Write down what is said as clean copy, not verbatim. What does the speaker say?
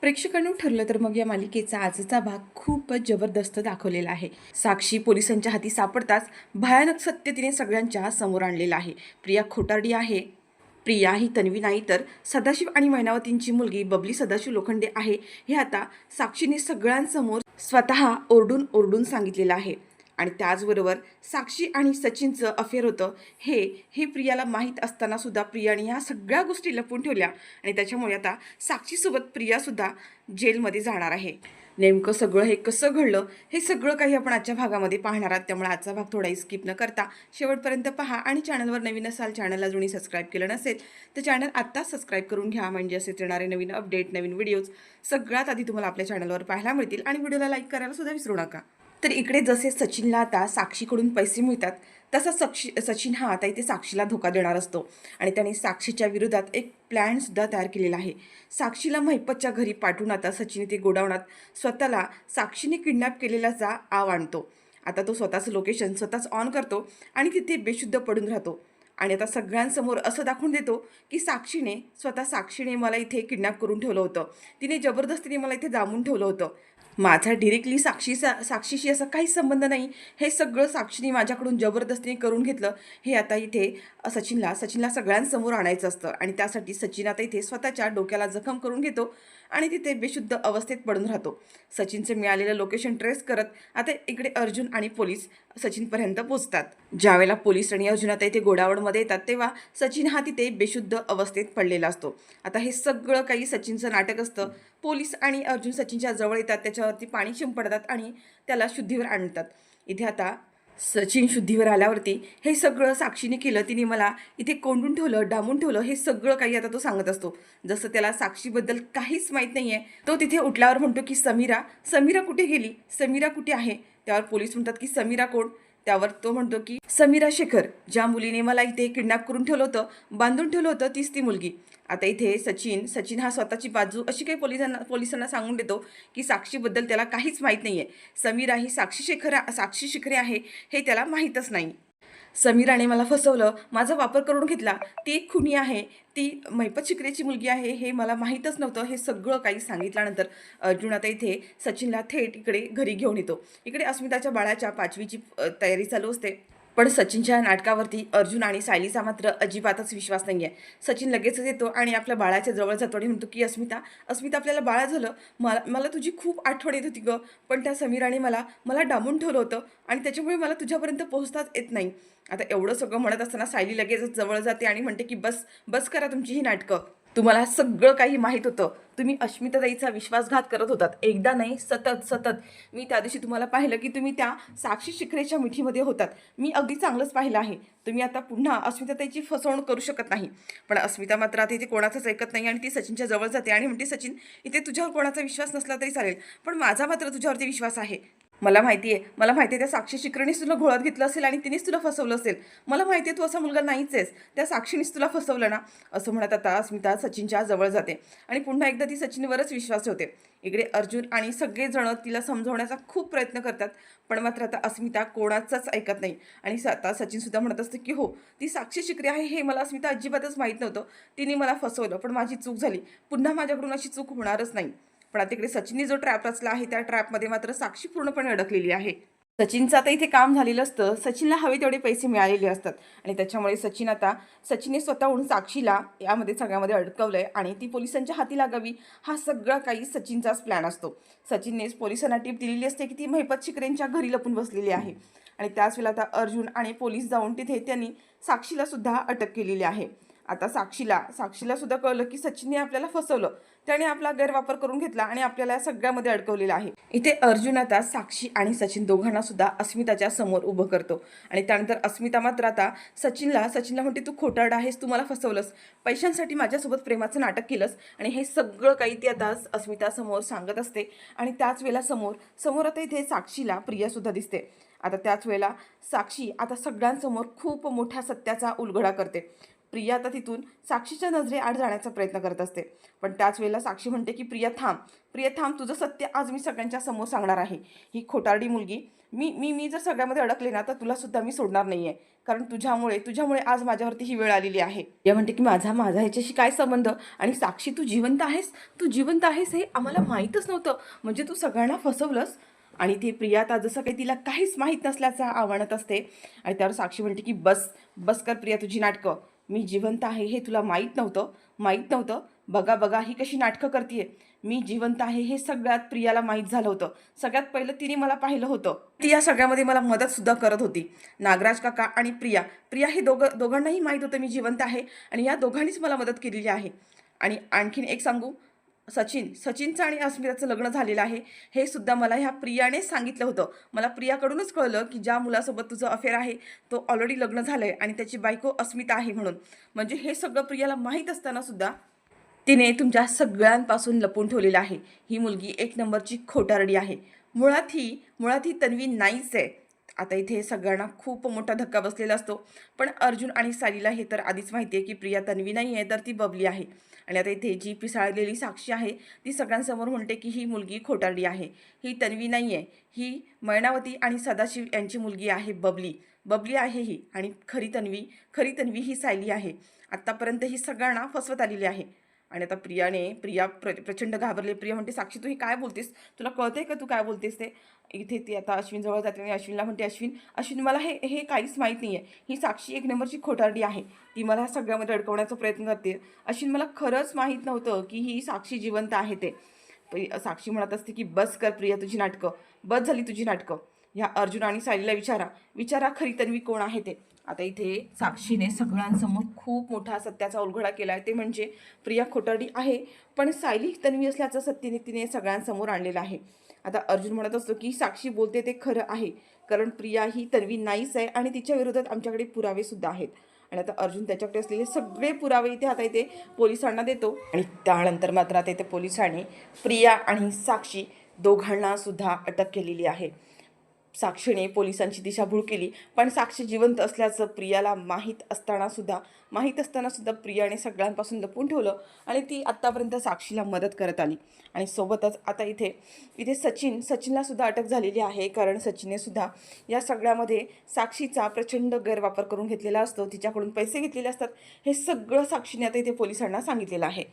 प्रेक्षकांनी ठरलं तर मग या मालिकेचा आजचा भाग खूपच जबरदस्त दाखवलेला आहे। साक्षी पोलिसांच्या हाती सापडताच भयानक सत्य तिने सगळ्यांच्या समोर आणलेलं आहे। प्रिया खोटारडी आहे। प्रिया ही तन्वी नाही तर सदाशिव आणि मैनावतींची मुलगी बबली सदाशिव लोखंडे आहे हे आता साक्षीने सगळ्यांसमोर स्वतः ओरडून ओरडून सांगितलेलं आहे। आणि त्याचबरोबर साक्षी आणि सचिनचं अफेअर होतं हे हे प्रियाला माहीत असताना सुद्धा प्रियाने ह्या सगळ्या गोष्टी लपवून ठेवल्या आणि त्याच्यामुळे आता साक्षीसोबत प्रियासुद्धा जेलमध्ये जाणार आहे। नेमकं सगळं हे कसं घडलं हे सगळं काही आपण आजच्या भागामध्ये पाहणार आहात, त्यामुळे आजचा भाग थोडाही स्किप न करता शेवटपर्यंत पहा। आणि चॅनलवर नवीन असाल, चॅनलला जुनी सबस्क्राईब केलं नसेल तर चॅनल आत्ता सबस्क्राईब करून घ्या, म्हणजे असेच येणारे नवीन अपडेट नवीन व्हिडिओज सगळ्यात आधी तुम्हाला आपल्या चॅनलवर पाहायला मिळतील। आणि व्हिडिओला लाईक करायला सुद्धा विसरू नका। तर इकडे जसे सचिनला आता साक्षीकडून पैसे मिळतात तसा सचिन हा आता इथे साक्षीला धोका देणार असतो आणि त्याने साक्षीच्या विरोधात एक प्लॅनसुद्धा तयार केलेला आहे। साक्षीला महिपतच्या घरी पाठवून आता सचिन इथे गोडाऊनात स्वतःला साक्षीने किडनॅप केलेल्याचा आव आणतो। आता तो स्वतःचं लोकेशन स्वतःच ऑन करतो आणि तिथे बेशुद्ध पडून राहतो आणि आता सगळ्यांसमोर असं दाखवून देतो की साक्षीने मला इथे किडनॅप करून ठेवलं होतं, तिने जबरदस्तीने मला इथे दाबून ठेवलं होतं, माझा डिरेक्टली साक्षीशी असा काही संबंध नाही, हे सगळं साक्षीने माझ्याकडून जबरदस्तीने करून घेतलं, हे आता इथे सचिनला सगळ्यांसमोर आणायचं असतं। आणि त्यासाठी सचिन आता इथे स्वतःच्या डोक्याला जखम करून घेतो आणि तिथे बेशुद्ध अवस्थेत पडून राहतो। सचिनचं मिळालेलं लोकेशन ट्रेस करत आता इकडे अर्जुन आणि पोलीस सचिनपर्यंत पोहोचतात। ज्यावेळेला पोलीस आणि अर्जुन आता इथे गोडाऊनमध्ये येतात तेव्हा सचिन हा तिथे बेशुद्ध अवस्थेत पडलेला असतो। आता हे सगळं काही सचिनचं नाटक असतं। पोलीस आणि अर्जुन सचिनच्या जवळ येतात, त्याच्यावरती पाणी शिंपडतात आणि त्याला शुद्धीवर आणतात। इथे आता सचिन शुद्धीवर आल्यावरती हे सगळं साक्षीने केलं, तिने मला इथे कोंडून ठेवलं, डांबून ठेवलं, हे सगळं काही आता तो सांगत असतो। जसं त्याला साक्षीबद्दल काहीच माहीत नाही आहे। तो तिथे उठल्यावर म्हणतो की समीरा कुठे गेली, समीरा कुठे आहे? त्यावर पोलीस म्हणतात की समीरा कोण? त्यावर तो म्हणतो की समीरा शेखर, ज्या मुलीने मला इथे किडनॅप करून ठेवलं होतं, बांधून ठेवलं होतं, तीच ती मुलगी। आता इथे सचिन हा स्वतःची बाजू अशी काही पोलिसांना सांगून देतो की साक्षीबद्दल त्याला काहीच माहीत नाही आहे, समीरा ही साक्षी शिखरे आहे हे त्याला माहीतच नाही। समीराने मला फसवलं, माझा वापर करून घेतला, ती एक खुनी आहे, ती महिपत शिकरेची मुलगी आहे, हे मला माहीतच नव्हतं, हे सगळं काही सांगितल्यानंतर अर्जुन आता इथे सचिनला थेट इकडे घरी घेऊन येतो। इकडे अस्मिताच्या बाळाच्या 5वीची तयारी चालू असते, पण सचिनच्या नाटकावरती अर्जुन आणि सायलीचा मात्र अजिबातच विश्वास नाही आहे। सचिन लगेचच येतो आणि आपल्या बाळाच्या जवळ जातो आणि म्हणतो की अस्मिता आपल्याला बाळ झालं, मला तुझी खूप आठवण येत होती गं, पण त्या समीराने मला डांबून ठेवलं होतं आणि त्याच्यामुळे मला तुझ्यापर्यंत पोहोचताच येत नाही। आता एवढं सगळं म्हणत असताना सायली लगेचच जवळ जाते आणि म्हणते की बस बस करा तुमची ही नाटकं, तुम्हाला सगळं काही माहीत होतं, तुम्ही अस्मिताताईचा विश्वासघात करत होतात, एकदा नाही सतत। मी त्या दिवशी तुम्हाला पाहिलं की तुम्ही त्या साक्षी शिखरेच्या मिठीमध्ये होतात, मी अगदी चांगलंच पाहिलं आहे, तुम्ही आता पुन्हा अस्मिताताईची फसवणूक करू शकत नाही। पण अस्मिता मात्र आता इथे कोणाचंच ऐकत नाही आणि ती सचिनच्या जवळ जाते आणि म्हणते सचिन, इथे तुझ्यावर कोणाचा विश्वास नसला तरी चालेल, पण माझा मात्र तुझ्यावरती विश्वास आहे। मला माहिती आहे त्या साक्षी शिखरेनेच तुला घोळत घेतलं असेल आणि तिनेच तुला फसवलं असेल, मला माहिती आहे तू असा मुलगा नाहीच आहेस, त्या साक्षीनेच तुला फसवलं ना, असं म्हणत आता अस्मिता सचिनच्या जवळ जाते आणि पुन्हा एकदा ती सचिनवरच विश्वास ठेवते। इकडे अर्जुन आणि सगळेजण तिला समजवण्याचा खूप प्रयत्न करतात, पण मात्र आता अस्मिता कोणाचाच ऐकत नाही आणि आता सचिनसुद्धा म्हणत असतं की हो, ती साक्षी शिखरे आहे हे मला अस्मिता अजिबातच माहीत नव्हतं, तिने मला फसवलं, पण माझी चूक झाली, पुन्हा माझ्याकडून अशी चूक होणारच नाही। पण आता तिकडे सचिनने जो ट्रॅप रचला आहे त्या ट्रॅपमध्ये मात्र साक्षी पूर्णपणे अडकलेली आहे। सचिनचं आता इथे काम झालेलं असतं, सचिनला हवे तेवढे पैसे मिळालेले असतात आणि त्याच्यामुळे सचिनने स्वतःहून साक्षीला यामध्ये सगळ्यामध्ये अडकवलंय आणि ती पोलिसांच्या हाती लागावी, हा सगळा काही सचिनचाच प्लॅन असतो। सचिननेच पोलिसांना टीप दिलेली असते की ती महिपत शिखरेंच्या घरी लपून बसलेली आहे आणि त्याच वेळेला आता अर्जुन आणि पोलीस जाऊन तिथे त्यांनी साक्षीला सुद्धा अटक केलेली आहे। आता साक्षीला सुद्धा कळलं की सचिनने आपल्याला फसवलं, त्याने आपला गैरवापर करून घेतला आणि आपल्याला या सगळ्यामध्ये अडकवलेलं आहे। इथे अर्जुन आता साक्षी आणि सचिन दोघांना सुद्धा अस्मिताच्या समोर उभं करतो आणि त्यानंतर अस्मिता मात्र आता सचिनला म्हणते तू खोटारडा आहेस, तू मला फसवलंस, पैशांसाठी माझ्यासोबत प्रेमाचं नाटक केलंस आणि हे सगळं काही ती आता अस्मिता समोर सांगत असते। आणि त्याच वेळेला समोर आता इथे साक्षीला प्रिया सुद्धा दिसते। आता त्याच वेळेला साक्षी आता सगळ्यांसमोर खूप मोठ्या सत्याचा उलगडा करते। प्रिया आता तिथून साक्षीच्या नजरेआड जाण्याचा प्रयत्न करत असते. पण त्याच वेळेला साक्षी म्हणते की प्रिया थांब, प्रिया थांब, तुझं सत्य आज मी सगळ्यांच्या समोर सांगणार आहे. ही खोटारडी मुलगी, मी मी मी जर सगळ्यामध्ये अडकले ना तर तुला सुद्धा मी सोडणार नाहीये. कारण तुझ्यामुळे आज माझ्यावरती ही वेळ आलेली आहे. प्रिया म्हणते की माझा माझा ह्याच्याशी काय संबंध? आणि साक्षी तू जिवंत आहेस हे आम्हाला माहीतच नव्हतं. म्हणजे तू सगळ्यांना फसवलंस. आणि ती प्रिया आता जसं काही तिला काहीच माहीत नसल्याचं आवणत असते. आणि त्यावर साक्षी म्हणते की बस बस कर प्रिया तुझी नाटकं. मी जिवंत आहे हे तुला माहीत नव्हतं. बघा बघा ही कशी नाटकं करतीये. मी जिवंत आहे हे सगळ्यात प्रियाला माहीत झालं होतं. सगळ्यात पहिलं तिने मला पाहिलं होतं. ती या सगळ्यामध्ये मला मदत सुद्धा करत होती. नागराज काका आणि प्रिया हे दोघांनाही माहीत होतं मी जिवंत आहे. आणि या दोघांनीच मला मदत केलेली आहे. आणि आणखीन एक सांगू, सचिनचं आणि अस्मिताचं लग्न झालेलं आहे हे सुद्धा मला ह्या प्रियाने सांगितलं होतं. मला प्रियाकडूनच कळलं की ज्या मुलासोबत तुझं अफेअर आहे तो ऑलरेडी लग्न झालं आहे आणि त्याची बायको अस्मिता आहे म्हणून. म्हणजे हे सगळं प्रियाला माहीत असताना सुद्धा तिने तुमच्या सगळ्यांपासून लपून ठेवलेलं आहे. ही मुलगी एक नंबरची खोटारडी आहे. मुळात ही तन्वी नाहीच आहे. आता इथे सगळ्यांना खूप मोठा धक्का बसलेला असतो. पण अर्जुन आणि सालीला हे तर आधीच माहिती आहे की प्रिया तन्वी नाही आहे तर ती बबली आहे. आणि आता इथे जी पिसाळलेली साक्षी आहे ती सगळ्यांसमोर म्हणते की ही मुलगी खोटारडी आहे. ही तन्वी नाही आहे, ही मैनावती आणि सदाशिव यांची मुलगी आहे बबली आहे ही. आणि खरी तन्वी ही सायली आहे. आत्तापर्यंत ही सगळ्यांना फसवत आलेली आहे. आणि आता प्रिया प्रचंड घाबरले. प्रिया म्हणते साक्षी तू ही काय बोलतेस? तुला कळतंय का तू काय बोलतेस ते? इथे ती आता अश्विनजवळ जाते आणि अश्विनला म्हणते अश्विन मला हे हे काहीच माहीत नाही आहे. ही साक्षी एक नंबरची खोटारडी आहे. ती मला सगळ्यामध्ये अडकवण्याचा प्रयत्न करते. अश्विन मला खरंच माहीत नव्हतं की ही साक्षी जिवंत आहे ते. साक्षी म्हणत असते की बस कर प्रिया तुझी नाटकं, बस झाली तुझी नाटकं. ह्या अर्जुन आणि सायलीला विचारा खरी तन्वी कोण आहे ते. आता इथे साक्षीने सगळ्यांसमोर खूप मोठा सत्याचा उलगडा केला आहे. ते म्हणजे प्रिया खोटारडी आहे पण सायली तन्वी असल्याचं सत्य तिने सगळ्यांसमोर आणलेलं आहे. आता अर्जुन म्हणत असतो की साक्षी बोलते ते खरं आहे, कारण प्रिया ही तन्वी नाहीच आहे आणि तिच्या विरोधात आमच्याकडे पुरावे सुद्धा आहेत. आणि आता अर्जुन त्याच्याकडे असलेले सगळे पुरावे इथे पोलिसांना देतो. आणि त्यानंतर मात्र आता इथे पोलिसांनी प्रिया आणि साक्षी दोघांना सुद्धा अटक केलेली आहे. साक्षीने पोलिसांची दिशाभूल केली. पण साक्षी जिवंत असल्याचं प्रियाला माहीत असताना सुद्धा प्रियाने सगळ्यांपासून लपून ठेवलं आणि ती आत्तापर्यंत साक्षीला मदत करत आली. आणि सोबतच आता इथे सचिनला सुद्धा अटक झालेली आहे. कारण सचिनने सुद्धा या सगळ्यामध्ये साक्षीचा प्रचंड गैरवापर करून घेतलेला असतो. तिच्याकडून पैसे घेतलेले असतात. हे सगळं साक्षीने आता इथे पोलिसांना सांगितलेलं आहे.